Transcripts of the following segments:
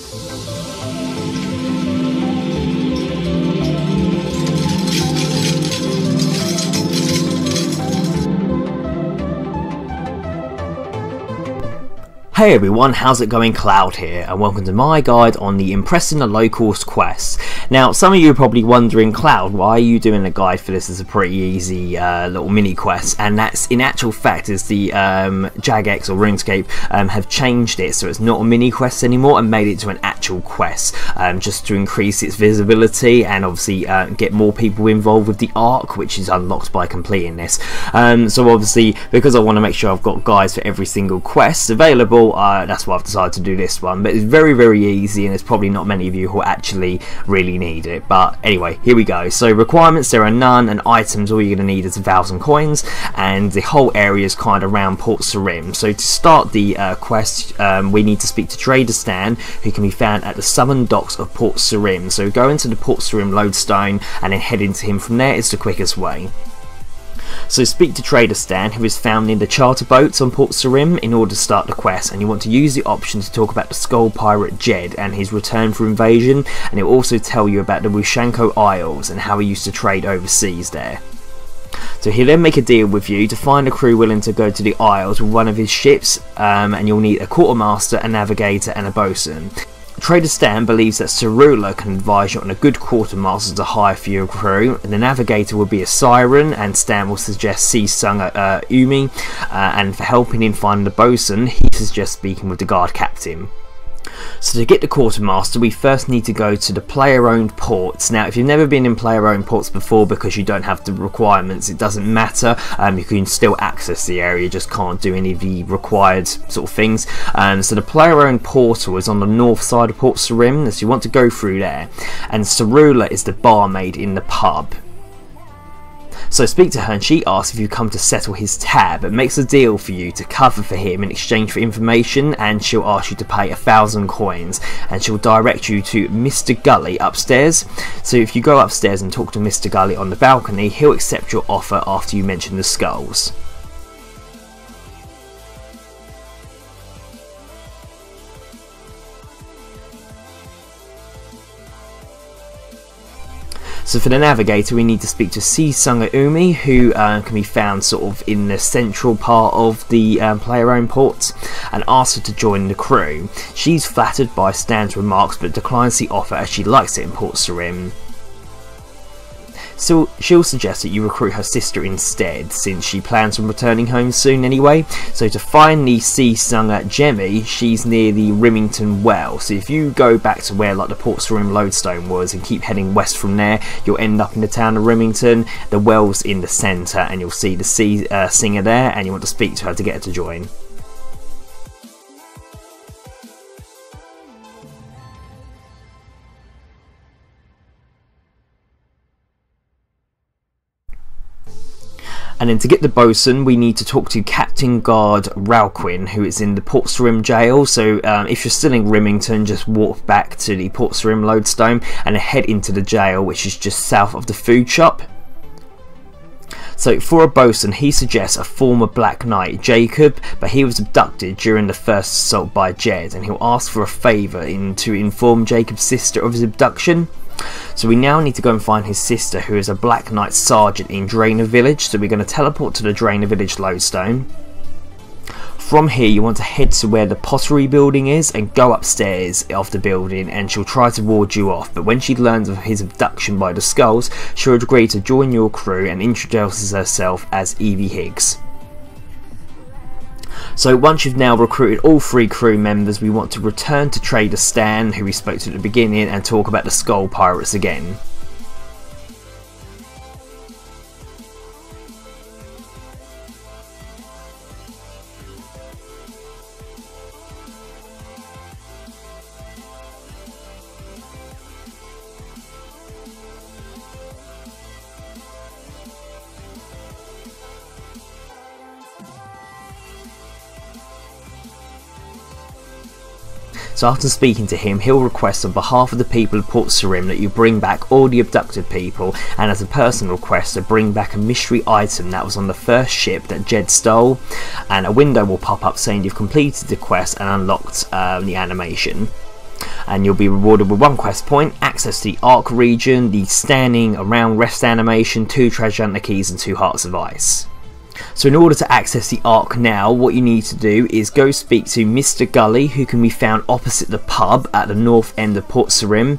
Hey everyone, how's it going? Cloud here, and welcome to my guide on the Impressing the Locals quest. Now, some of you are probably wondering, Cloud, why are you doing a guide for this? As a pretty easy little mini quest, and that's in actual fact is the Jagex or RuneScape have changed it, so it's not a mini quest anymore and made it to an actual quest, just to increase its visibility and obviously get more people involved with the arc, which is unlocked by completing this. So obviously, because I want to make sure I've got guides for every single quest available, that's why I've decided to do this one. But it's very easy, and there's probably not many of you who actually really need it. But anyway, here we go. So requirements, there are none, and items, all you're going to need is 1,000 coins, and the whole area is kind of around Port Sarim. So to start the quest, we need to speak to Trader Stan, who can be found at the southern docks of Port Sarim. So go into the Port Sarim lodestone and then head into him from there. It's the quickest way. So speak to Trader Stan, who is found in the charter boats on Port Sarim, in order to start the quest, and you want to use the option to talk about the Skull Pirate Jed and his return for invasion, and it will also tell you about the Wushanko Isles and how he used to trade overseas there. So he'll then make a deal with you to find a crew willing to go to the Isles with one of his ships, and you'll need a quartermaster, a navigator and a bosun. Trader Stan believes that Cerula can advise you on a good quartermaster to hire for your crew, and the navigator will be a siren, and Stan will suggest Seasung Umi, and for helping him find the bosun, he suggests speaking with the guard captain. So to get the quartermaster, we first need to go to the player-owned ports. Now, if you've never been in player-owned ports before, because you don't have the requirements, it doesn't matter. You can still access the area, you just can't do any of the required sort of things. So the player-owned portal is on the north side of Port Sarim, so you want to go through there. And Cerula is the barmaid in the pub. So speak to her, and she asks if you come to settle his tab, and makes a deal for you to cover for him in exchange for information, and she'll ask you to pay 1,000 coins, and she'll direct you to Mr. Gully upstairs. So if you go upstairs and talk to Mr. Gully on the balcony, he'll accept your offer after you mention the skulls. So for the navigator, we need to speak to Seasung Umi, who can be found sort of in the central part of the player-owned ports, and ask her to join the crew. She's flattered by Stan's remarks, but declines the offer as she likes it in Port Sarim. So she'll suggest that you recruit her sister instead, since she plans on returning home soon anyway. So to find the Seasung Jemmy, she's near the Rimington Well. So if you go back to where like the Port Sarim lodestone was and keep heading west from there, you'll end up in the town of Rimington. The well's in the centre, and you'll see the singer there, and you want to speak to her to get her to join. And then to get the bosun, we need to talk to Captain Guard Ralquin, who is in the Port Sarim jail. So if you're still in Rimington, just walk back to the Port Sarim lodestone and head into the jail, which is just south of the food shop. So for a bosun, he suggests a former Black Knight, Jacob, but he was abducted during the first assault by Jed, and he'll ask for a favour to inform Jacob's sister of his abduction. So we now need to go and find his sister, who is a Black Knight Sergeant in Drainer Village. So we're going to teleport to the Drainer Village lodestone. From here, you want to head to where the pottery building is and go upstairs of the building, and she'll try to ward you off, but when she learns of his abduction by the skulls, she'll agree to join your crew and introduces herself as Evie Higgs. So once you've now recruited all 3 crew members, we want to return to Trader Stan, who we spoke to at the beginning, and talk about the Skull Pirates again. So after speaking to him, he'll request on behalf of the people of Port Sarim that you bring back all the abducted people, and as a personal request to bring back a mystery item that was on the first ship that Jed stole, and a window will pop up saying you've completed the quest and unlocked the animation. and you'll be rewarded with 1 quest point, access to the Ark region, the standing around rest animation, 2 treasure hunter keys and 2 hearts of ice. So in order to access the Ark now, what you need to do is go speak to Mr. Gully, who can be found opposite the pub at the north end of Port Sarim.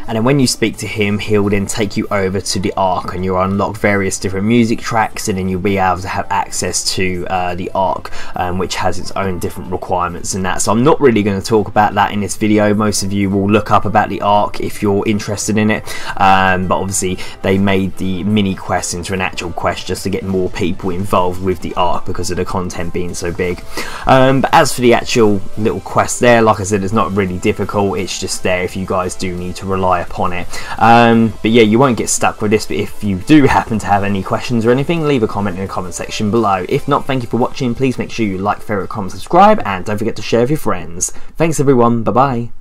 And then when you speak to him, he'll then take you over to the Ark, and you'll unlock various different music tracks, and then you'll be able to have access to the Ark, which has its own different requirements and that. So I'm not really going to talk about that in this video. Most of you will look up about the Ark if you're interested in it, but obviously they made the mini quest into an actual quest just to get more people involved with the Ark because of the content being so big. But as for the actual little quest there, like I said, it's not really difficult. It's just there if you guys do need to rely upon it. But yeah, you won't get stuck with this, but if you do happen to have any questions or anything, leave a comment in the comment section below. If not, thank you for watching. Please make sure you like, favorite, comment, subscribe, and don't forget to share with your friends. Thanks everyone, bye bye.